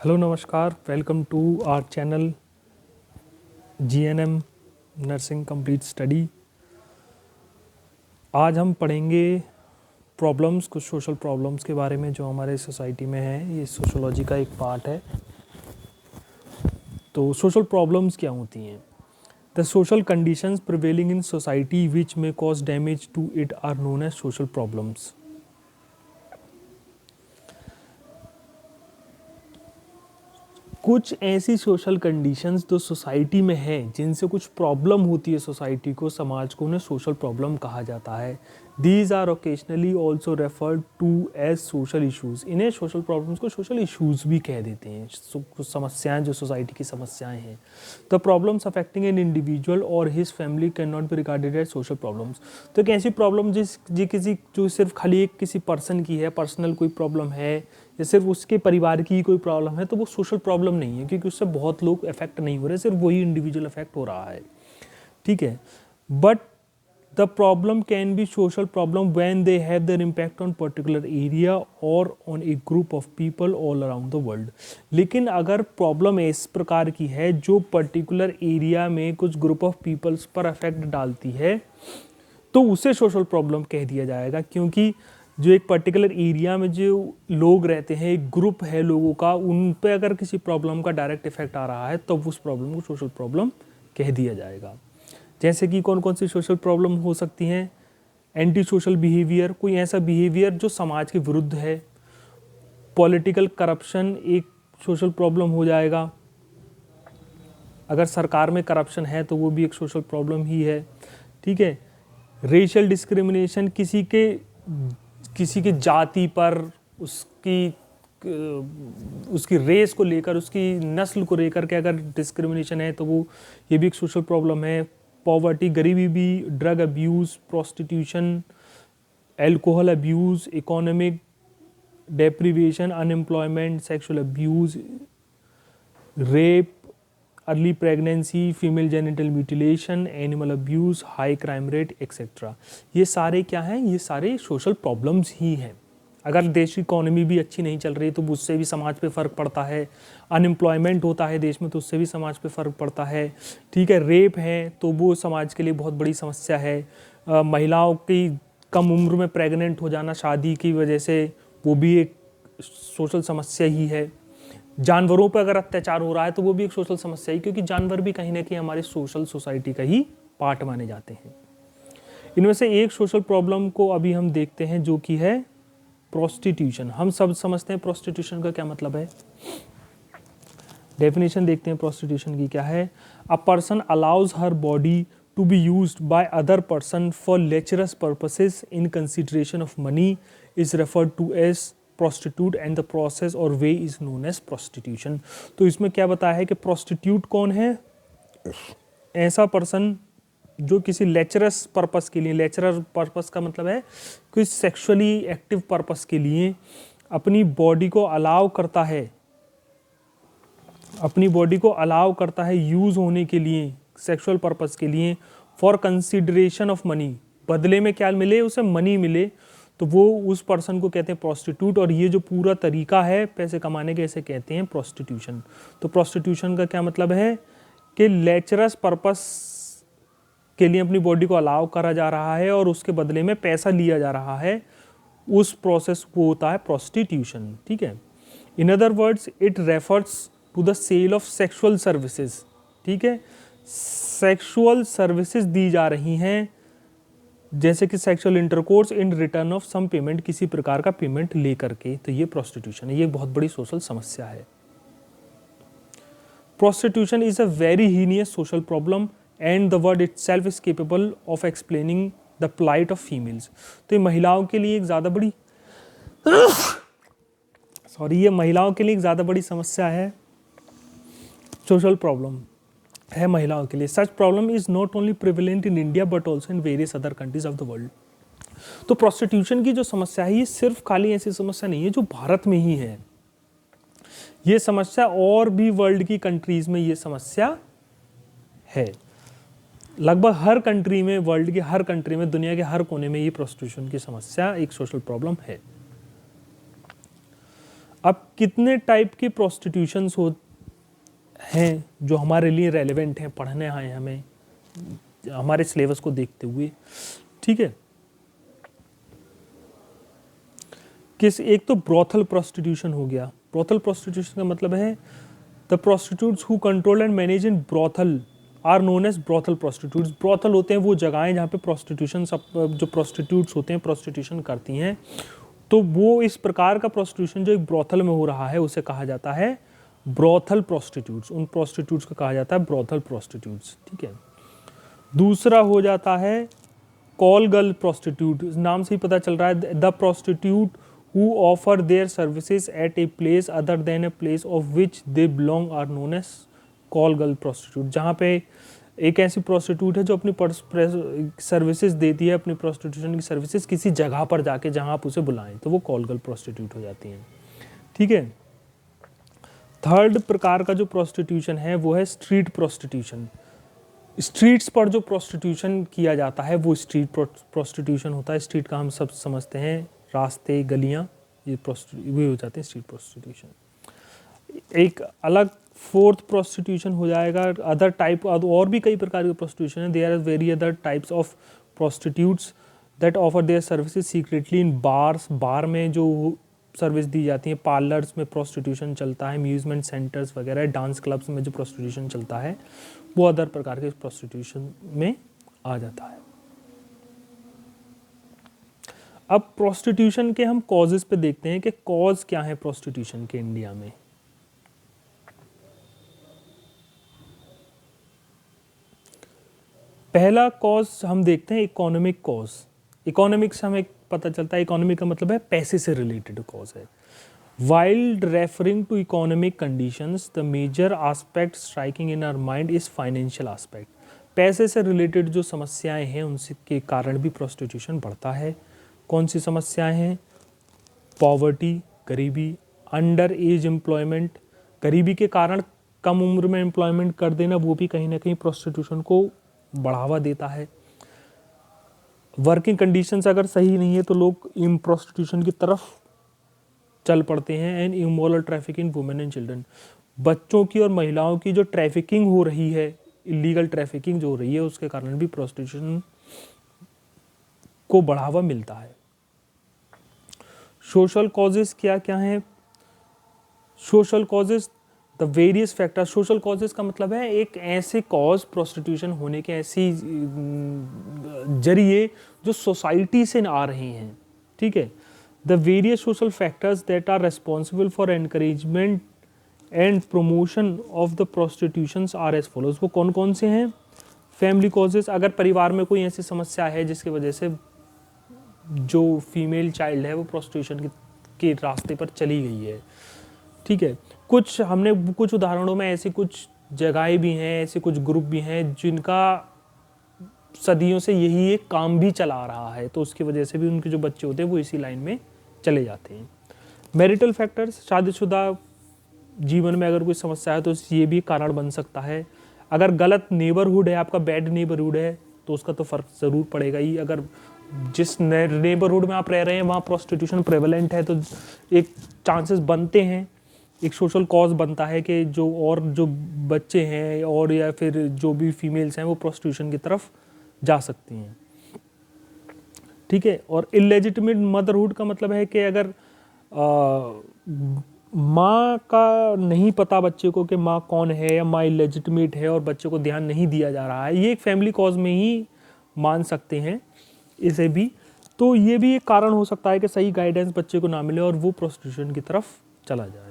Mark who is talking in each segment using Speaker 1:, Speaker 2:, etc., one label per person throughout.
Speaker 1: Hello नमस्कार, welcome to our channel GNM nursing complete study. आज हम पढ़ेंगे प्रॉब्लम्स, कुछ सोशल प्रॉब्लम्स के बारे में जो हमारे सोसाइटी में है। ये सोशोलॉजी का एक पार्ट है। तो सोशल प्रॉब्लम्स क्या होती हैं? The social conditions prevailing in society which में cause damage to it are known as social problems. कुछ ऐसी सोशल कंडीशंस जो सोसाइटी में है, जिनसे कुछ प्रॉब्लम होती है सोसाइटी को, समाज को, उन्हें सोशल प्रॉब्लम कहा जाता है। These are occasionally also referred to as social issues. इन्हें सोशल प्रॉब्लम्स को सोशल इशूज़ भी कह देते हैं। कुछ समस्याएं जो सोसाइटी की समस्याएं हैं। The problems affecting an individual और his family can not be regarded as social problems. तो एक ऐसी प्रॉब्लम जो सिर्फ खाली एक किसी पर्सन की है, पर्सनल कोई प्रॉब्लम है या सिर्फ उसके परिवार की कोई प्रॉब्लम है, तो वो सोशल प्रॉब्लम नहीं है, क्योंकि उससे बहुत लोग अफेक्ट नहीं हो रहे, सिर्फ वही इंडिविजुअल अफेक्ट हो रहा है। ठीक है, but the problem can be social problem when they have their impact on particular area और on a group of people all around the world. लेकिन अगर प्रॉब्लम इस प्रकार की है जो पर्टिकुलर एरिया में कुछ ग्रुप ऑफ पीपल्स पर अफेक्ट डालती है, तो उसे सोशल प्रॉब्लम कह दिया जाएगा। क्योंकि जो एक पर्टिकुलर एरिया में जो लोग रहते हैं, एक ग्रुप है लोगों का, उन पे अगर किसी प्रॉब्लम का डायरेक्ट इफेक्ट आ रहा है, तब तो उस प्रॉब्लम को सोशल प्रॉब्लम कह दिया जाएगा। जैसे कि कौन कौन सी सोशल प्रॉब्लम हो सकती हैं? एंटी सोशल बिहेवियर, कोई ऐसा बिहेवियर जो समाज के विरुद्ध है। पॉलिटिकल करप्शन एक सोशल प्रॉब्लम हो जाएगा। अगर सरकार में करप्शन है तो वो भी एक सोशल प्रॉब्लम ही है। ठीक है। रेशियल डिस्क्रिमिनेशन, किसी के जाति पर, उसकी रेस को लेकर, उसकी नस्ल को लेकर के अगर डिस्क्रिमिनेशन है तो वो ये भी एक सोशल प्रॉब्लम है। पॉवर्टी, गरीबी भी, drug abuse, prostitution, alcohol abuse, economic deprivation, unemployment, sexual abuse, rape, early pregnancy, female genital mutilation, animal abuse, high crime rate etcetera. ये सारे क्या हैं? ये सारे सोशल प्रॉब्लम्स ही हैं। अगर देश की इकोनॉमी भी अच्छी नहीं चल रही तो उससे भी समाज पे फ़र्क पड़ता है। अनएम्प्लॉयमेंट होता है देश में तो उससे भी समाज पे फ़र्क पड़ता है। ठीक है। रेप है तो वो समाज के लिए बहुत बड़ी समस्या है। महिलाओं की कम उम्र में प्रेग्नेंट हो जाना शादी की वजह से, वो भी एक सोशल समस्या ही है। जानवरों पर अगर अत्याचार हो रहा है तो वो भी एक सोशल समस्या है, क्योंकि जानवर भी कहीं ना कहीं हमारे सोशल सोसाइटी का ही पार्ट माने जाते हैं। इनमें से एक सोशल प्रॉब्लम को अभी हम देखते हैं, जो कि है प्रोस्टिट्यूशन। हम सब समझते हैं प्रोस्टिट्यूशन का क्या मतलब है। डेफिनेशन देखते हैं प्रोस्टिट्यूशन की क्या है। A person allows her body to be used by other person for lecherous purposes in consideration of money is referred to as prostitute and the process or way is known as prostitution. तो इसमें क्या बताया है कि prostitute कौन है? ऐसा person जो किसी लेचरस पर्पस के लिए, लेचरस पर्पस का मतलब है कोई सेक्सुअली एक्टिव पर्पस के लिए अपनी बॉडी को अलाउ करता है, यूज होने के लिए, सेक्सुअल पर्पस के लिए, फॉर कंसिडरेशन ऑफ मनी। बदले में क्या मिले? उसे मनी मिले, तो वो उस पर्सन को कहते हैं प्रोस्टिट्यूट। और ये जो पूरा तरीका है पैसे कमाने के, इसे कहते हैं प्रोस्टिट्यूशन। तो प्रोस्टिट्यूशन का क्या मतलब है कि लेचरस पर्पस के लिए अपनी बॉडी को अलाउ करा जा रहा है और उसके बदले में पैसा लिया जा रहा है, उस प्रोसेस को होता है प्रोस्टिट्यूशन। ठीक है। In other words it refers to the sale of sexual services. ठीक है। सेक्सुअल सर्विसेज दी जा रही हैं, जैसे कि sexual intercourse in return of some payment, किसी प्रकार का पेमेंट लेकर के, तो ये प्रोस्टिट्यूशन है। ये बहुत बड़ी सोशल समस्या है। Prostitution is a very heinous social problem and the word itself is capable of explaining the plight of females. तो ये महिलाओं के लिए एक ज़्यादा बड़ी ये महिलाओं के लिए एक ज़्यादा बड़ी समस्या है, सोशल प्रॉब्लम है महिलाओं के लिए। सच problem is not only prevalent in India but also in various other countries of the world. तो प्रोस्टिट्यूशन की जो समस्या है, ये सिर्फ खाली ऐसी समस्या नहीं है जो भारत में ही है। ये समस्या और भी वर्ल्ड की कंट्रीज में ये समस्या है। लगभग हर कंट्री में, वर्ल्ड के हर कंट्री में, दुनिया के हर कोने में ये प्रोस्टिट्यूशन की समस्या एक सोशल प्रॉब्लम है। अब कितने टाइप के प्रोस्टिट्यूशंस हो हैं जो हमारे लिए रेलेवेंट हैं, पढ़ने आए हमें हमारे सिलेबस को देखते हुए, ठीक है। एक तो ब्रोथल प्रोस्टिट्यूशन हो गया। ब्रोथल प्रोस्टिट्यूशन का मतलब है the prostitutes who control and manage in brothel are known as brothel prostitutes. Brothel होते हैं वो जगहें जहाँ पे प्रोस्टिट्यूशन जो प्रोस्टिट्यूट्स होते हैं प्रोस्टिट्यूशन करती हैं, तो वो इस प्रकार का प्रोस्टिट्यूशन जो एक ब्रोथल में हो रहा है उसे कहा जाता है ब्रोथल प्रोस्टिट्यूट्स। उन प्रोस्टिट्यूट्स को कहा जाता है ब्रोथल प्रोस्टिट्यूट्स, ठीक है। दूसरा हो जाता है कॉल गर्ल प्रोस्टिट्यूट। नाम से ही पता चल रहा है the prostitute who offer their services at a place other than a place of which they belong are known as call girl prostitute. जहाँ पे एक ऐसी प्रोस्टिट्यूट है जो अपनी सर्विसेज देती है, अपनी प्रोस्टिट्यूशन की सर्विसेज किसी जगह पर जाके जहाँ आप उसे बुलाएं, तो वो कॉल गर्ल प्रोस्टिट्यूट हो जाती हैं, ठीक है। थर्ड प्रकार का जो प्रोस्टिट्यूशन है वो है स्ट्रीट प्रोस्टिट्यूशन। स्ट्रीट्स पर जो प्रोस्टिट्यूशन किया जाता है वो स्ट्रीट प्रोस्टिट्यूशन होता है। स्ट्रीट का हम सब समझते हैं रास्ते, गलियां, ये हो जाते हैं स्ट्रीट प्रोस्टिट्यूशन। एक अलग फोर्थ प्रोस्टिट्यूशन हो जाएगा अदर टाइप, और भी कई प्रकार के प्रोस्टिट्यूशन है। There are very other types of prostitutes that offer their services secretly in bars. Bar में जो सर्विस दी जाती है, पार्लर्स में प्रोस्टिट्यूशन चलता है, अम्यूजमेंट सेंटर्स वगैरह, डांस क्लब्स में जो प्रोस्टिट्यूशन चलता है वो अदर प्रकार के प्रोस्टिट्यूशन में आ जाता है। अब प्रोस्टिट्यूशन के हम कॉजेस पे देखते हैं कि कॉज क्या है प्रोस्टिट्यूशन के इंडिया में। पहला कॉज हम देखते हैं इकोनॉमिक कॉज। इकोनॉमिक से हमें पता चलता है, इकोनॉमिक का मतलब है पैसे से रिलेटेड कॉज है। While referring to economic conditions, the major aspect striking in our mind is financial aspect. पैसे से रिलेटेड जो समस्याएं हैं उनके कारण भी प्रोस्टिट्यूशन बढ़ता है। कौन सी समस्याएं हैं? पॉवर्टी, गरीबी, अंडर एज एम्प्लॉयमेंट, गरीबी के कारण कम उम्र में एम्प्लॉयमेंट कर देना, वो भी कहीं ना कहीं प्रोस्टिट्यूशन को बढ़ावा देता है। वर्किंग कंडीशंस अगर सही नहीं है तो लोग इन प्रोस्टिट्यूशन की तरफ चल पड़ते हैं। And immoral trafficking women and children, बच्चों की और महिलाओं की जो ट्रैफिकिंग हो रही है, इलीगल ट्रैफिकिंग जो हो रही है, उसके कारण भी प्रोस्टिट्यूशन को बढ़ावा मिलता है। सोशल कॉजेस क्या क्या हैं? Social causes the various factor. Social causes का मतलब है एक ऐसे कॉज प्रोस्टिट्यूशन होने के ऐसी जरिए जो सोसाइटी से आ रहे हैं, ठीक है। The various social factors that are responsible for encouragement and promotion of the prostitutions are as follows. वो कौन कौन से हैं? फैमिली कॉजेस, अगर परिवार में कोई ऐसी समस्या है जिसकी वजह से जो फीमेल चाइल्ड है वो प्रोस्टिट्यूशन के रास्ते पर चली गई है, ठीक है। हमने कुछ उदाहरणों में ऐसी कुछ जगहें भी हैं, ऐसे कुछ ग्रुप भी हैं जिनका सदियों से यही एक काम भी चला रहा है, तो उसकी वजह से भी उनके जो बच्चे होते हैं वो इसी लाइन में चले जाते हैं। मैरिटल फैक्टर्स, शादीशुदा जीवन में अगर कोई समस्या है तो ये भी कारण बन सकता है। अगर गलत नेबरहुड है, आपका बैड नेबरहुड है, तो उसका तो फ़र्क ज़रूर पड़ेगा ही। अगर जिस नेबरहुड में आप रह रहे हैं वहाँ प्रोस्टिट्यूशन प्रेवलेंट है तो एक चांसेस बनते हैं, एक सोशल कॉज बनता है कि जो बच्चे हैं और या फिर जो भी फीमेल्स हैं वो प्रोस्टिट्यूशन की तरफ जा सकती हैं, ठीक है। और इलेजिटिमेट मदरहुड का मतलब है कि अगर माँ का नहीं पता बच्चे को कि माँ कौन है या माँ इलेजिटिमेट है और बच्चे को ध्यान नहीं दिया जा रहा है, ये एक फैमिली कॉज में ही मान सकते हैं इसे भी। तो ये भी एक कारण हो सकता है कि सही गाइडेंस बच्चे को ना मिले और वो प्रोस्टिट्यूशन की तरफ चला जाए।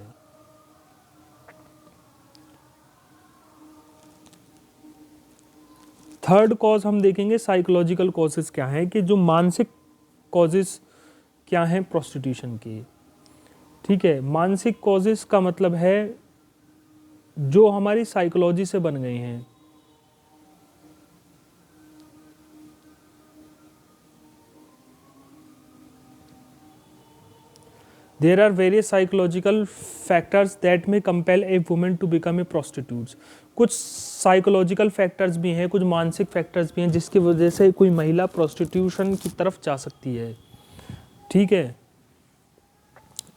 Speaker 1: थर्ड कॉज हम देखेंगे साइकोलॉजिकल कॉजेस क्या हैं, कि जो मानसिक कॉजेस क्या हैं प्रोस्टिट्यूशन के, ठीक है। मानसिक कॉजेस का मतलब है जो हमारी साइकोलॉजी से बन गए हैं। There are various psychological factors that may compel a woman to become a prostitute. कुछ साइकोलॉजिकल फैक्टर्स भी हैं, कुछ मानसिक फैक्टर्स भी हैं जिसकी वजह से कोई महिला प्रोस्टिट्यूशन की तरफ जा सकती है, ठीक है।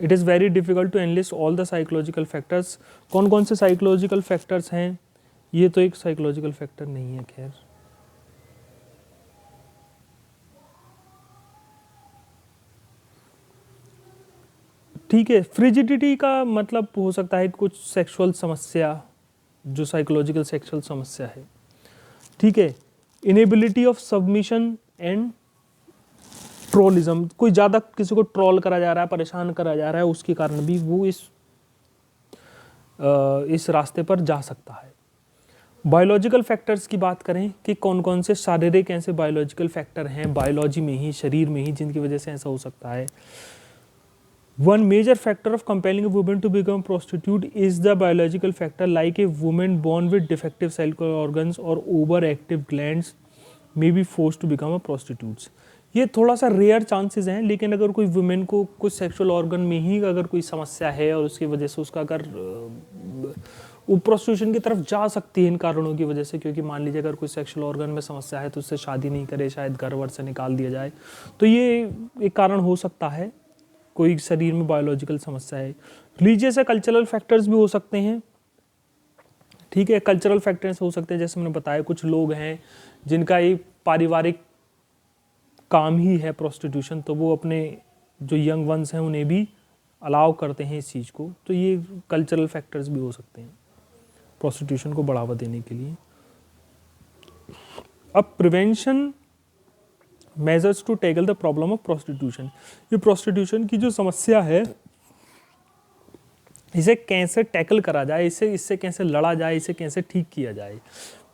Speaker 1: It is very difficult to enlist all the psychological factors. कौन कौन से साइकोलॉजिकल फैक्टर्स हैं? ये तो एक साइकोलॉजिकल फैक्टर नहीं है, खैर। ठीक है, फ्रिजिडिटी का मतलब हो सकता है कुछ सेक्सुअल समस्या, जो साइकोलॉजिकल सेक्सुअल समस्या है। ठीक है, इनेबिलिटी ऑफ सबमिशन एंड ट्रोलिज्म, कोई ज़्यादा किसी को ट्रोल करा जा रहा है, परेशान करा जा रहा है, उसके कारण भी वो इस रास्ते पर जा सकता है। बायोलॉजिकल फैक्टर्स की बात करें कि कौन कौन से शारीरिक ऐसे बायोलॉजिकल फैक्टर हैं बायोलॉजी में ही, शरीर में ही, जिनकी वजह से ऐसा हो सकता है। One major factor of compelling a woman to become prostitute is the biological factor, like a woman born with defective sexual organs or overactive glands may be forced to become a prostitute। ये थोड़ा सा rare chances हैं, लेकिन अगर कोई women को कुछ sexual organ में ही अगर कोई समस्या है और उसकी वजह से उसका अगर वो प्रोस्टिट्यूशन की तरफ जा सकती है इन कारणों की वजह से, क्योंकि मान लीजिए अगर कोई सेक्सुअल ऑर्गन में समस्या है तो उससे शादी नहीं करे, शायद घर वर से निकाल दिया जाए, तो ये एक कारण हो सकता है, कोई शरीर में बायोलॉजिकल समस्या है। रिलीजियस या कल्चरल फैक्टर्स भी हो सकते हैं। ठीक है, कल्चरल फैक्टर्स हो सकते हैं, जैसे मैंने बताया कुछ लोग हैं जिनका ये पारिवारिक काम ही है प्रोस्टिट्यूशन, तो वो अपने जो यंग वंस हैं उन्हें भी अलाउ करते हैं इस चीज़ को, तो ये कल्चरल फैक्टर्स भी हो सकते हैं प्रोस्टिट्यूशन को बढ़ावा देने के लिए। अब prevention measures to tackle the problem of prostitution, ये प्रोस्टिट्यूशन की जो समस्या है इसे कैसे टैकल करा जाए, इससे कैसे लड़ा जाए, इसे कैसे ठीक किया जाए।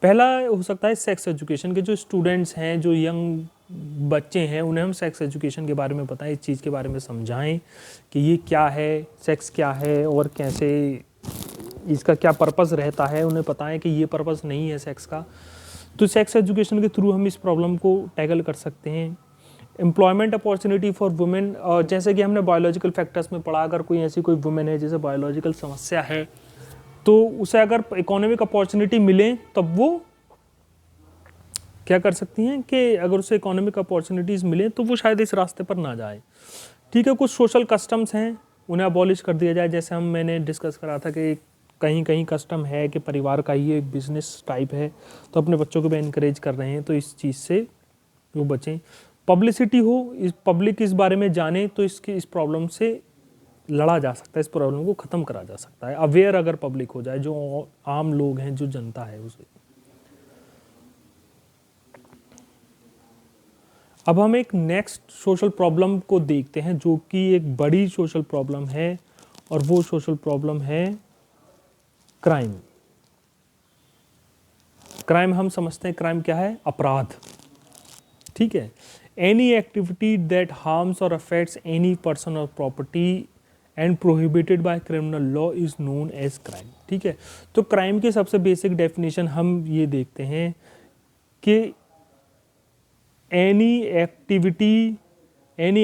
Speaker 1: पहला हो सकता है सेक्स एजुकेशन के जो स्टूडेंट्स हैं, जो यंग बच्चे हैं, उन्हें हम सेक्स एजुकेशन के बारे में बताएं, इस चीज़ के बारे में समझाएं कि ये क्या है, सेक्स क्या है और कैसे इसका क्या पर्पस रहता है, उन्हें बताएं कि ये पर्पस नहीं है सेक्स का। तो सेक्स एजुकेशन के थ्रू हम इस प्रॉब्लम को टैकल कर सकते हैं। एम्प्लॉयमेंट अपॉर्चुनिटी फॉर वुमेन, जैसे कि हमने बायोलॉजिकल फैक्टर्स में पढ़ा, अगर कोई ऐसी कोई वुमेन है जिसे बायोलॉजिकल समस्या है तो उसे अगर इकोनॉमिक अपॉर्चुनिटी मिले तब वो क्या कर सकती हैं कि अगर उसे इकोनॉमिक अपॉर्चुनिटीज़ मिले तो वो शायद इस रास्ते पर ना जाए। ठीक है, कुछ सोशल कस्टम्स हैं उन्हें अबॉलिश कर दिया जाए, जैसे मैंने डिस्कस करा था कि कहीं कहीं कस्टम है कि परिवार का ही एक बिजनेस टाइप है, तो अपने बच्चों को भी इनकरेज कर रहे हैं, तो इस चीज़ से वो बचें। पब्लिसिटी हो, इस पब्लिक इस बारे में जाने तो इस प्रॉब्लम से लड़ा जा सकता है, इस प्रॉब्लम को ख़त्म करा जा सकता है। अवेयर अगर पब्लिक हो जाए, जो आम लोग हैं, जो जनता है उसे। अब हम एक नेक्स्ट सोशल प्रॉब्लम को देखते हैं जो कि एक बड़ी सोशल प्रॉब्लम है, और वो सोशल प्रॉब्लम है क्राइम। क्राइम हम समझते हैं, क्राइम क्या है? अपराध। ठीक है, any activity that harms or affects any person or property and prohibited by criminal law is known as crime. ठीक है, तो क्राइम की सबसे बेसिक डेफिनेशन हम ये देखते हैं कि any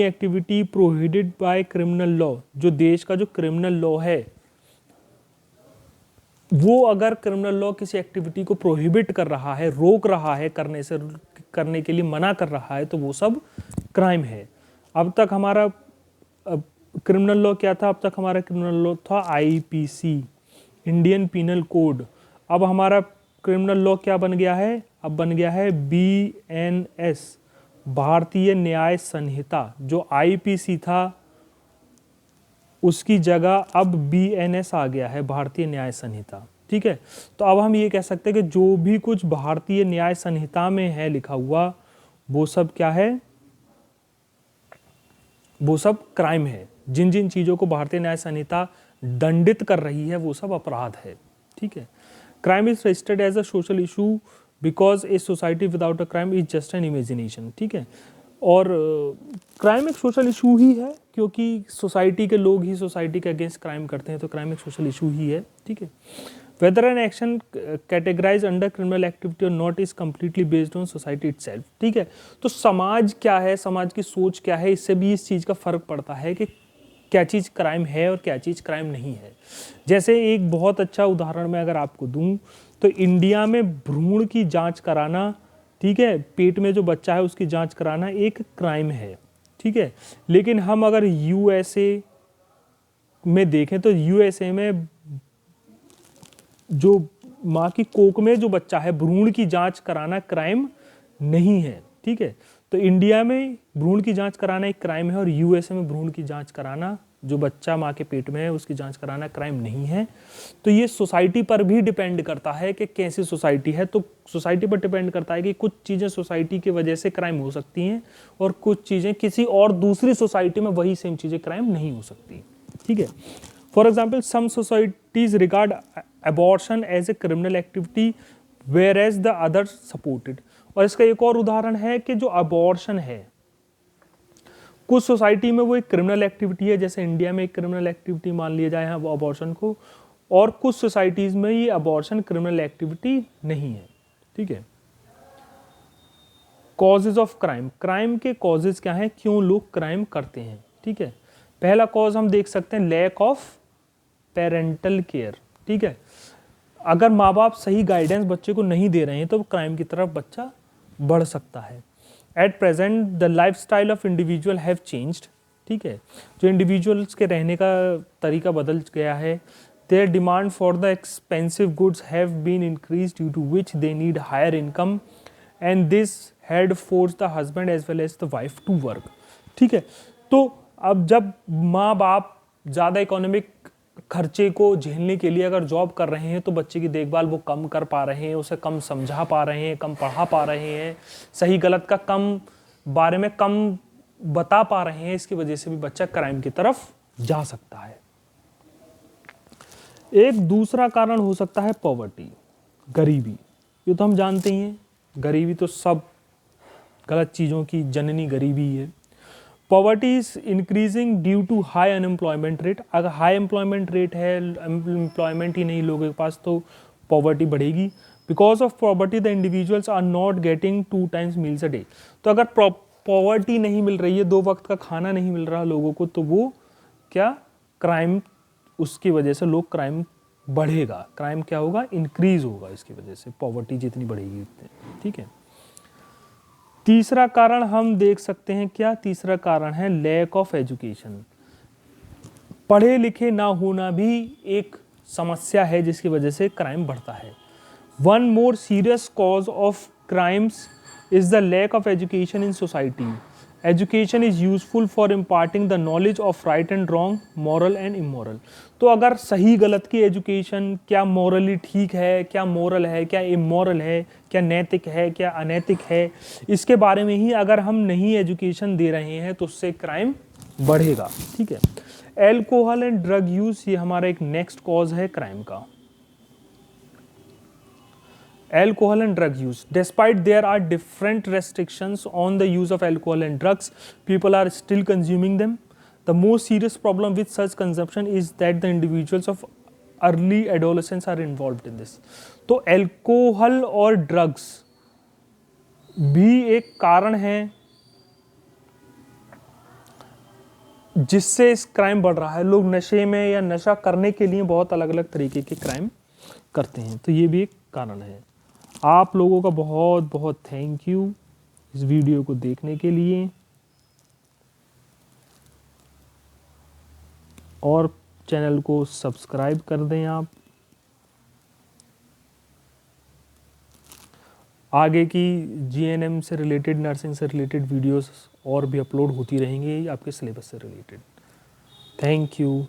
Speaker 1: activity prohibited by criminal law, जो देश का जो क्रिमिनल लॉ है वो अगर क्रिमिनल लॉ किसी एक्टिविटी को प्रोहिबिट कर रहा है, रोक रहा है, करने के लिए मना कर रहा है, तो वो सब क्राइम है। अब तक हमारा क्रिमिनल लॉ क्या था? अब तक हमारा क्रिमिनल लॉ था आईपीसी, इंडियन पीनल कोड। अब हमारा क्रिमिनल लॉ क्या बन गया है? अब बन गया है बीएनएस, भारतीय न्याय संहिता। जो आईपीसी था उसकी जगह अब बीएनएस आ गया है, भारतीय न्याय संहिता। ठीक है, तो अब हम ये कह सकते हैं कि जो भी कुछ भारतीय न्याय संहिता में है लिखा हुआ वो सब क्या है? वो सब क्राइम है। जिन जिन चीज़ों को भारतीय न्याय संहिता दंडित कर रही है वो सब अपराध है। ठीक है, crime is registered as a social issue because a society without a crime is just an imagination. ठीक है, और क्राइम एक सोशल इशू ही है, क्योंकि सोसाइटी के लोग ही सोसाइटी के अगेंस्ट क्राइम करते हैं, तो क्राइम एक सोशल इशू ही है। ठीक है, whether an action categorise under criminal activity or not is completely based on society itself. ठीक है, तो समाज क्या है, समाज की सोच क्या है, इससे भी इस चीज़ का फर्क पड़ता है कि क्या चीज़ क्राइम है और क्या चीज़ क्राइम नहीं है। जैसे एक बहुत अच्छा उदाहरण मैं अगर आपको दूं तो इंडिया में भ्रूण की जांच कराना, ठीक है, पेट में जो बच्चा है उसकी जांच कराना एक क्राइम है। ठीक है, लेकिन हम अगर यूएसए में देखें तो यूएसए में जो माँ की कोख में जो बच्चा है, भ्रूण की जांच कराना क्राइम नहीं है, ठीक है। तो इंडिया में भ्रूण की जांच कराना एक क्राइम है और यूएसए में भ्रूण की जांच कराना, जो बच्चा माँ के पेट में है उसकी जांच कराना क्राइम नहीं है। तो ये सोसाइटी पर भी डिपेंड करता है कि कैसी सोसाइटी है। तो सोसाइटी पर डिपेंड करता है कि कुछ चीज़ें सोसाइटी की वजह से क्राइम हो सकती हैं और कुछ चीज़ें किसी और दूसरी सोसाइटी में वही सेम चीज़ें क्राइम नहीं हो सकती, ठीक है। For example, some societies regard abortion as a criminal activity whereas the other supported. और इसका एक और उदाहरण है कि जो अबॉर्शन है, कुछ सोसाइटी में वो एक क्रिमिनल एक्टिविटी है, जैसे इंडिया में एक क्रिमिनल एक्टिविटी मान लिया जाए अबॉर्शन को, और कुछ सोसाइटीज में ये अबॉर्शन क्रिमिनल एक्टिविटी नहीं है, ठीक है। कॉजेज ऑफ क्राइम, क्राइम के कॉजेज क्या हैं, क्यों लोग क्राइम करते हैं, ठीक है। पहला कॉज हम देख सकते हैं लैक ऑफ पेरेंटल केयर, ठीक है। अगर माँ बाप सही गाइडेंस बच्चे को नहीं दे रहे हैं तो क्राइम की तरफ बच्चा बढ़ सकता है। At present the life style of individual have changed, ठीक है। जो इंडिविजुअल्स के रहने का तरीका बदल गया है। Their demand for the expensive goods have been increase due to which they need higher income and this had force the husband as well as the wife to work, ठीक है। तो अब जब माँ बाप ज़्यादा इकोनॉमिक खर्चे को झेलने के लिए अगर जॉब कर रहे हैं तो बच्चे की देखभाल वो कम कर पा रहे हैं, उसे कम समझा पा रहे हैं, कम पढ़ा पा रहे हैं, सही गलत का कम बारे में कम बता पा रहे हैं। इसकी वजह से भी बच्चा क्राइम की तरफ जा सकता है। एक दूसरा कारण हो सकता है पॉवर्टी, गरीबी। ये तो हम जानते ही हैं, गरीबी तो सब गलत चीज़ों की जननी गरीबी है। Poverty is increasing due to high unemployment rate. अगर हाई एम्प्लॉयमेंट रेट है, एम्प्लॉयमेंट ही नहीं लोगों के पास, तो पॉवर्टी बढ़ेगी। Because of poverty the individuals are not getting 2 times meals a day. तो अगर पॉवर्टी नहीं मिल रही है, 2 वक्त का खाना नहीं मिल रहा लोगों को, तो वो क्या क्राइम, उसकी वजह से लोग क्राइम बढ़ेगा, क्राइम क्या होगा, इंक्रीज होगा इसकी वजह से, पॉवर्टी जितनी बढ़ेगी उतनी, ठीक है। तीसरा कारण हम देख सकते हैं क्या, तीसरा कारण है लैक ऑफ एजुकेशन। पढ़े लिखे ना होना भी एक समस्या है जिसकी वजह से क्राइम बढ़ता है। One more serious cause of crimes is the lack of education in society. Education is useful for imparting the knowledge of right and wrong, moral and immoral. तो अगर सही गलत की एजुकेशन, क्या मॉरली ठीक है, क्या मोरल है, क्या इमोरल है, क्या नैतिक है, क्या अनैतिक है, इसके बारे में ही अगर हम नहीं एजुकेशन दे रहे हैं तो उससे क्राइम बढ़ेगा, ठीक है। एल्कोहल एंड ड्रग यूज, ये हमारा एक नेक्स्ट कॉज है क्राइम का। Alcohol and drug use. Despite there are different restrictions on the use of alcohol and drugs, people are still consuming them. The most serious problem with such consumption is that the individuals of early adolescence are involved in this. तो alcohol और drugs भी एक कारण है जिससे इस crime बढ़ रहा है। लोग नशे में या नशा करने के लिए बहुत अलग अलग तरीके के क्राइम करते हैं, तो ये भी एक कारण है। आप लोगों का बहुत बहुत थैंक यू इस वीडियो को देखने के लिए, और चैनल को सब्सक्राइब कर दें आप। आगे की जीएनएम से रिलेटेड, नर्सिंग से रिलेटेड वीडियोस और भी अपलोड होती रहेंगी आपके सिलेबस से रिलेटेड। Thank you.